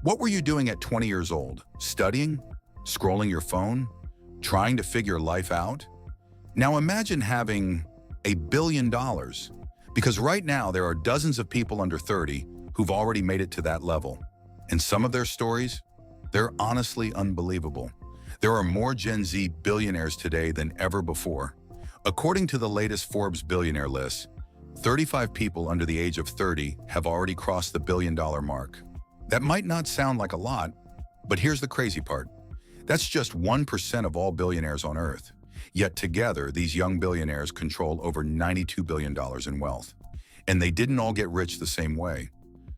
What were you doing at 20 years old? Studying? Scrolling your phone? Trying to figure life out? Now imagine having $1 billion. Because right now there are dozens of people under 30 who've already made it to that level. And some of their stories, they're honestly unbelievable. There are more Gen Z billionaires today than ever before. According to the latest Forbes billionaire list, 35 people under the age of 30 have already crossed the $1 billion mark. That might not sound like a lot, but here's the crazy part. That's just 1% of all billionaires on Earth. Yet together, these young billionaires control over $92 billion in wealth. And they didn't all get rich the same way.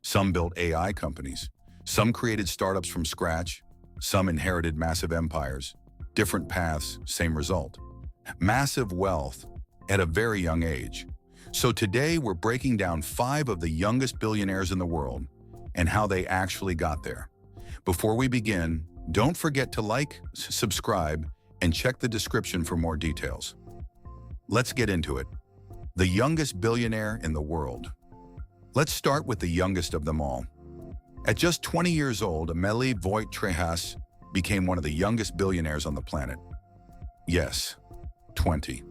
Some built AI companies. Some created startups from scratch. Some inherited massive empires. Different paths, same result. Massive wealth at a very young age. So today we're breaking down 5 of the youngest billionaires in the world and how they actually got there. Before we begin, don't forget to like, subscribe, and check the description for more details. Let's get into it. The youngest billionaire in the world. Let's start with the youngest of them all. At just 20 years old, Amélie Voigt-Trejas became one of the youngest billionaires on the planet. Yes, 20.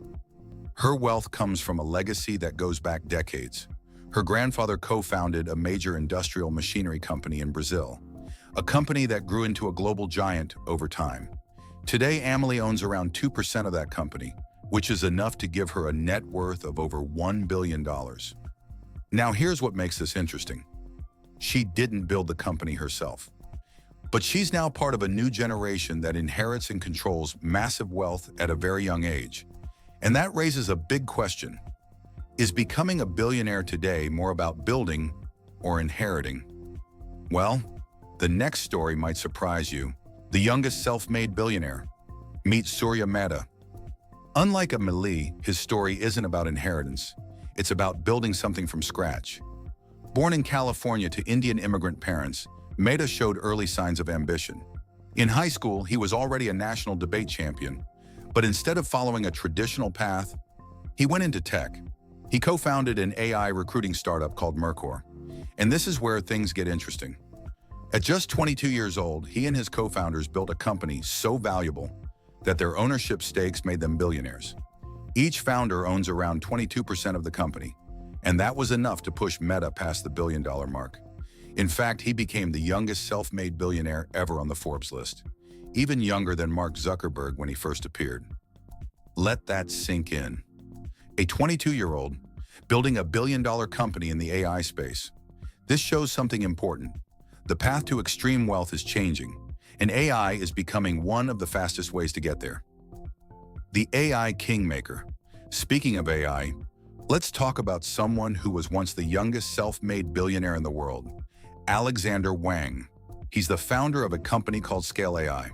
Her wealth comes from a legacy that goes back decades. Her grandfather co-founded a major industrial machinery company in Brazil, a company that grew into a global giant over time. Today, Amélie owns around 2% of that company, which is enough to give her a net worth of over $1 billion. Now, here's what makes this interesting. She didn't build the company herself. But she's now part of a new generation that inherits and controls massive wealth at a very young age. And that raises a big question. Is becoming a billionaire today more about building or inheriting? Well, the next story might surprise you. The youngest self-made billionaire. Meet Surya Mehta. Unlike Amélie, his story isn't about inheritance. It's about building something from scratch. Born in California to Indian immigrant parents, Mehta showed early signs of ambition. In high school, he was already a national debate champion, but instead of following a traditional path, he went into tech. He co-founded an AI recruiting startup called Mercor. And this is where things get interesting. At just 22 years old, he and his co-founders built a company so valuable that their ownership stakes made them billionaires. Each founder owns around 22% of the company, and that was enough to push Meta past the $1 billion mark. In fact, he became the youngest self-made billionaire ever on the Forbes list, even younger than Mark Zuckerberg when he first appeared. Let that sink in. A 22-year-old building a $1 billion company in the AI space. This shows something important. The path to extreme wealth is changing, and AI is becoming one of the fastest ways to get there. The AI Kingmaker. Speaking of AI, let's talk about someone who was once the youngest self-made billionaire in the world, Alexander Wang. He's the founder of a company called Scale AI.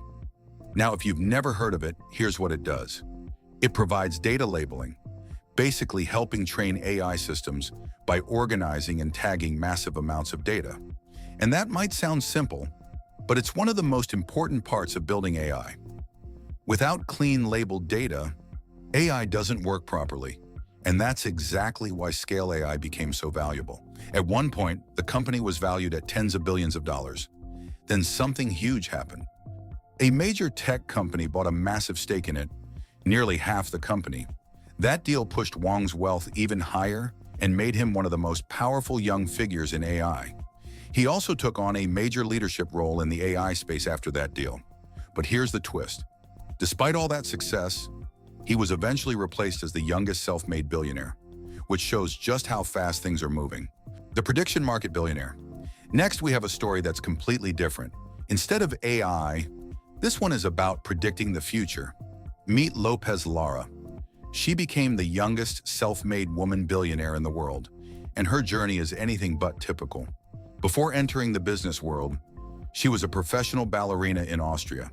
Now, if you've never heard of it, here's what it does. It provides data labeling, basically helping train AI systems by organizing and tagging massive amounts of data. And that might sound simple, but it's one of the most important parts of building AI. Without clean labeled data, AI doesn't work properly. And that's exactly why Scale AI became so valuable. At one point, the company was valued at tens of billions of dollars. Then something huge happened. A major tech company bought a massive stake in it, nearly half the company. That deal pushed Wang's wealth even higher and made him one of the most powerful young figures in AI. He also took on a major leadership role in the AI space after that deal. But here's the twist. Despite all that success, he was eventually replaced as the youngest self-made billionaire, which shows just how fast things are moving. The prediction market billionaire. Next, we have a story that's completely different. Instead of AI, this one is about predicting the future. Meet Lopez Lara. She became the youngest self-made woman billionaire in the world, and her journey is anything but typical. Before entering the business world, she was a professional ballerina in Austria.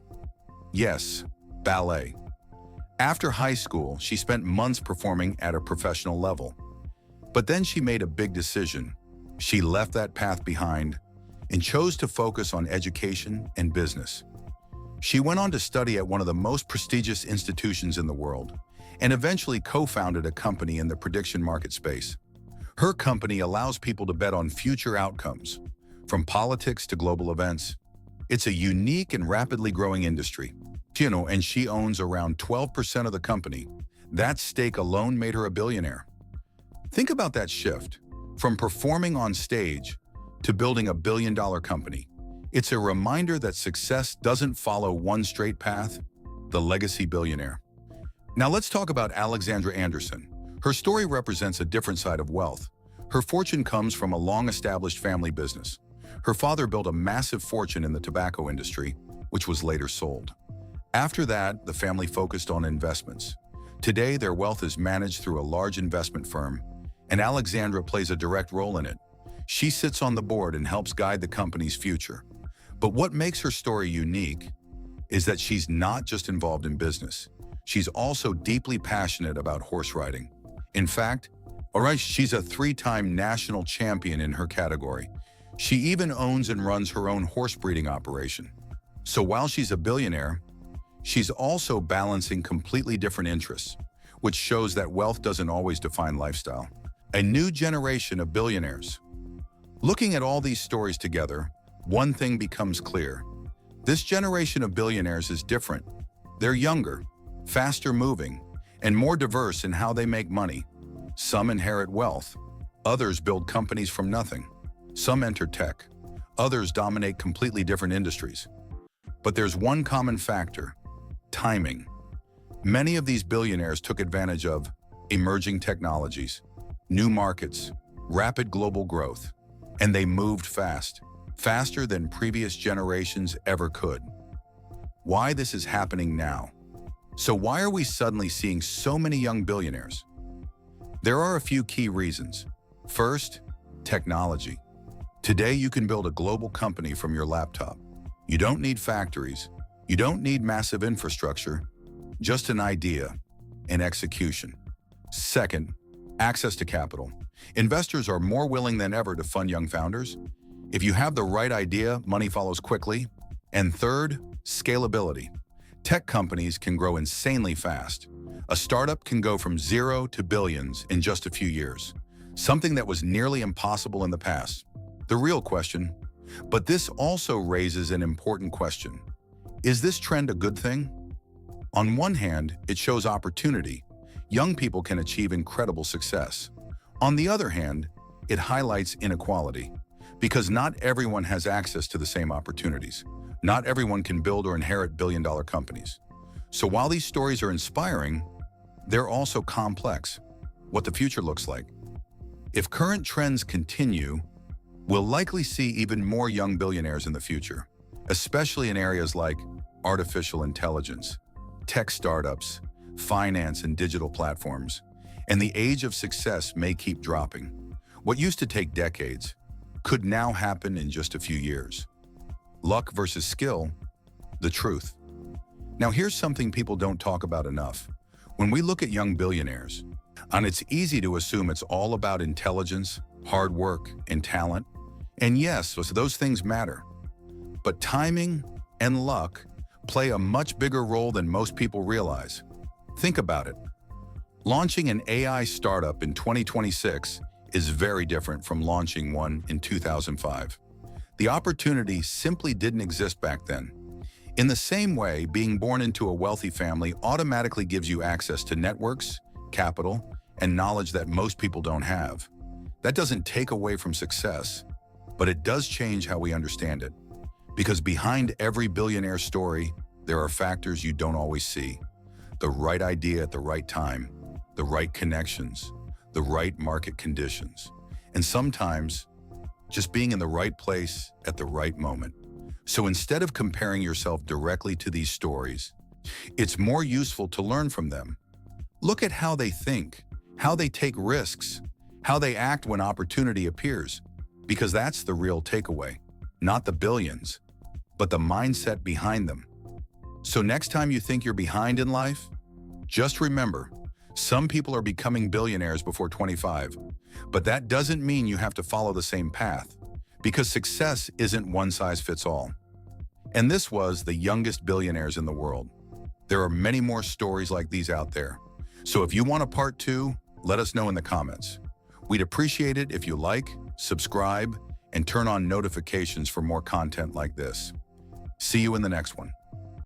Yes, ballet. After high school, she spent months performing at a professional level. But then she made a big decision. She left that path behind and chose to focus on education and business. She went on to study at one of the most prestigious institutions in the world and eventually co-founded a company in the prediction market space. Her company allows people to bet on future outcomes, from politics to global events. It's a unique and rapidly growing industry. And she owns around 12% of the company. That stake alone made her a billionaire. Think about that shift, from performing on stage to building a billion-dollar company. It's a reminder that success doesn't follow one straight path, the legacy billionaire. Now let's talk about Alexandra Anderson. Her story represents a different side of wealth. Her fortune comes from a long-established family business. Her father built a massive fortune in the tobacco industry, which was later sold. After that, the family focused on investments. Today, their wealth is managed through a large investment firm, and Alexandra plays a direct role in it. She sits on the board and helps guide the company's future. But what makes her story unique is that she's not just involved in business. She's also deeply passionate about horse riding. In fact, she's a 3-time national champion in her category. She even owns and runs her own horse breeding operation. So while she's a billionaire, she's also balancing completely different interests, which shows that wealth doesn't always define lifestyle. A new generation of billionaires. Looking at all these stories together, one thing becomes clear. This generation of billionaires is different. They're younger, faster moving, and more diverse in how they make money. Some inherit wealth. Others build companies from nothing. Some enter tech. Others dominate completely different industries. But there's one common factor: timing. Many of these billionaires took advantage of emerging technologies, new markets, rapid global growth, and they moved fast, faster than previous generations ever could. Why this is happening now? So why are we suddenly seeing so many young billionaires? There are a few key reasons. First, technology. Today, you can build a global company from your laptop. You don't need factories. You don't need massive infrastructure, just an idea and execution. Second, access to capital. Investors are more willing than ever to fund young founders. If you have the right idea, money follows quickly. And third, scalability. Tech companies can grow insanely fast. A startup can go from zero to billions in just a few years, something that was nearly impossible in the past. The real question, but this also raises an important question. Is this trend a good thing? On one hand, it shows opportunity. Young people can achieve incredible success. On the other hand, it highlights inequality, because not everyone has access to the same opportunities. Not everyone can build or inherit billion-dollar companies. So while these stories are inspiring, they're also complex. What the future looks like. If current trends continue, we'll likely see even more young billionaires in the future, especially in areas like artificial intelligence, tech startups, finance and digital platforms. And the age of success may keep dropping. What used to take decades could now happen in just a few years. Luck versus skill, the truth. Now here's something people don't talk about enough. When we look at young billionaires, and it's easy to assume it's all about intelligence, hard work, and talent. And yes, so those things matter. But timing and luck play a much bigger role than most people realize. Think about it. Launching an AI startup in 2026 is very different from launching one in 2005. The opportunity simply didn't exist back then. In the same way, being born into a wealthy family automatically gives you access to networks, capital, and knowledge that most people don't have. That doesn't take away from success, but it does change how we understand it. Because behind every billionaire story, there are factors you don't always see. The right idea at the right time, the right connections, the right market conditions, and sometimes just being in the right place at the right moment. So instead of comparing yourself directly to these stories, it's more useful to learn from them. Look at how they think, how they take risks, how they act when opportunity appears, because that's the real takeaway, not the billions, but the mindset behind them. So next time you think you're behind in life, just remember, some people are becoming billionaires before 25, but that doesn't mean you have to follow the same path, because success isn't one size fits all. And this was the youngest billionaires in the world. There are many more stories like these out there. So if you want a part 2, let us know in the comments. We'd appreciate it if you like, subscribe, and turn on notifications for more content like this. See you in the next one.